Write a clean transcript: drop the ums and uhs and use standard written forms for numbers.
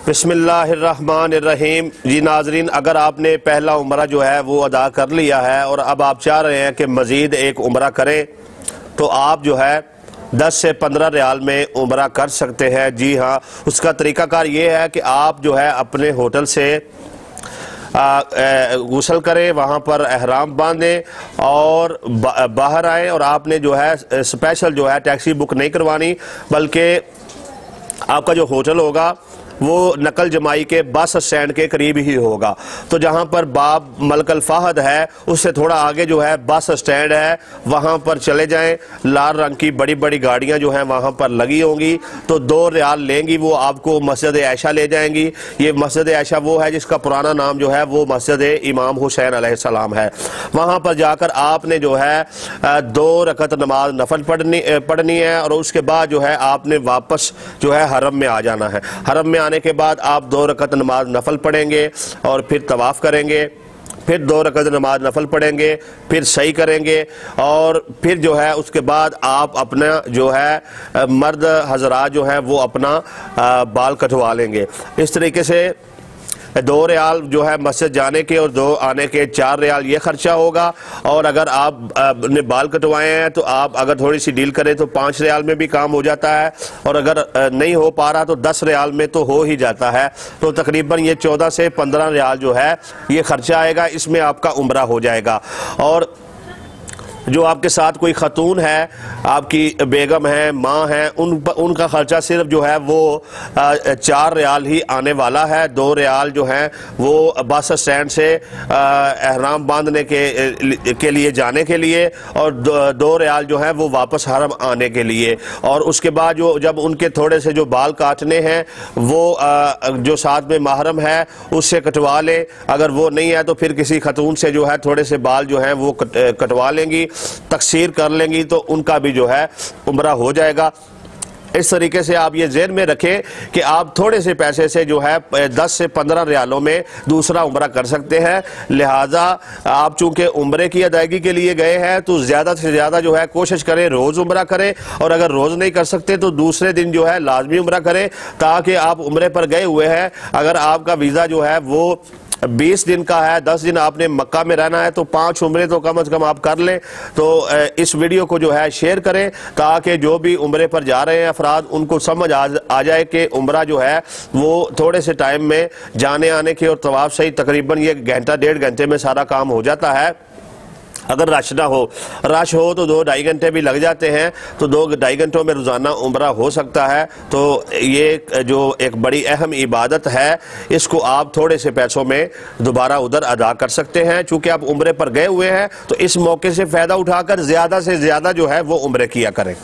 बिस्मिल्लाहिर्रहमानिर्रहीम। जी नाजरीन, अगर आपने पहला उम्रा जो है वो अदा कर लिया है और अब आप चाह रहे हैं कि मज़ीद एक उम्रा करें, तो आप जो है 10 से 15 रियाल में उम्रा कर सकते हैं। जी हाँ, उसका तरीक़ाकार ये है कि आप जो है अपने होटल से गुसल करें, वहाँ पर एहराम बांधें और बाहर आएँ। और आपने जो है स्पेशल जो है टैक्सी बुक नहीं करवानी, बल्कि आपका जो होटल होगा वो नकल जमाई के बस स्टैंड के करीब ही होगा। तो जहाँ पर बाब मलकल फाहद है उससे थोड़ा आगे जो है बस स्टैंड है, वहाँ पर चले जाएं। लाल रंग की बड़ी बड़ी गाड़ियाँ जो हैं वहाँ पर लगी होंगी, तो 2 रियाल लेंगी, वो आपको मस्जिद आयशा ले जाएंगी। ये मस्जिद आयशा वो है जिसका पुराना नाम जो है वो मस्जिद इमाम हुसैन अलैहिस्सलाम है। वहाँ पर जाकर आपने जो है 2 रकत नमाज नफल पढ़नी है और उसके बाद जो है आपने वापस जो है हरम में आ जाना है। हरम में आने के बाद आप 2 रकत नमाज नफल पढ़ेंगे और फिर तवाफ़ करेंगे, फिर 2 रकत नमाज नफल पढ़ेंगे, फिर सही करेंगे और फिर जो है उसके बाद आप अपना जो है मर्द हजरात जो है वो अपना बाल कटवा लेंगे। इस तरीके से 2 रियाल जो है मस्जिद जाने के और 2 आने के 4 रियाल ये खर्चा होगा। और अगर आप ने बाल कटवाए हैं तो आप अगर थोड़ी सी डील करें तो 5 रियाल में भी काम हो जाता है, और अगर नहीं हो पा रहा तो 10 रियाल में तो हो ही जाता है। तो तकरीबन ये 14 से 15 रियाल जो है ये खर्चा आएगा, इसमें आपका उम्रा हो जाएगा। और जो आपके साथ कोई खतून है, आपकी बेगम है, माँ है, उनका खर्चा सिर्फ जो है वो 4 रियाल ही आने वाला है। 2 रियाल जो है वो बस स्टैंड से एहराम बांधने के लिए जाने के लिए, और 2 रियाल जो है वो वापस हरम आने के लिए। और उसके बाद जो जब उनके थोड़े से जो बाल काटने हैं वो जो साथ में महरम है उससे कटवा ले, अगर वो नहीं है तो फिर किसी खतून से जो है थोड़े से बाल जो है वो कटवा लेंगी, तकसीर कर लेंगी, तो उनका भी जो है उम्रा हो जाएगा। इस तरीके से आप ये ज़हन में रखें कि आप थोड़े से पैसे से जो है 10 से 15 रियालों में दूसरा उम्रा कर सकते हैं। लिहाजा आप चूंकि उम्रे की अदायगी के लिए गए हैं तो ज़्यादा से ज़्यादा जो है कोशिश करें रोज़ उम्रा करें, और अगर रोज़ नहीं कर सकते तो दूसरे दिन जो है लाजमी उम्रा करें, ताकि आप उम्रे पर गए हुए हैं, अगर आपका वीज़ा जो है वो 20 दिन का है, 10 दिन आपने मक्का में रहना है, तो 5 उम्रे तो कम से कम आप कर लें। तो इस वीडियो को जो है शेयर करें ताकि जो भी उम्रे पर जा रहे हैं अफराद उनको समझ आ जाए कि उम्रा जो है वो थोड़े से टाइम में जाने आने के और तवाफ सही तकरीबन ये घंटा 1.5 घंटे में सारा काम हो जाता है। अगर रश हो तो 2-2.5 घंटे भी लग जाते हैं, तो 2-2.5 घंटों में रोज़ाना उम्रा हो सकता है। तो ये जो एक बड़ी अहम इबादत है, इसको आप थोड़े से पैसों में दोबारा उधर अदा कर सकते हैं। चूँकि आप उम्रे पर गए हुए हैं तो इस मौके से फ़ायदा उठाकर ज़्यादा से ज़्यादा जो है वो उम्रे किया करें।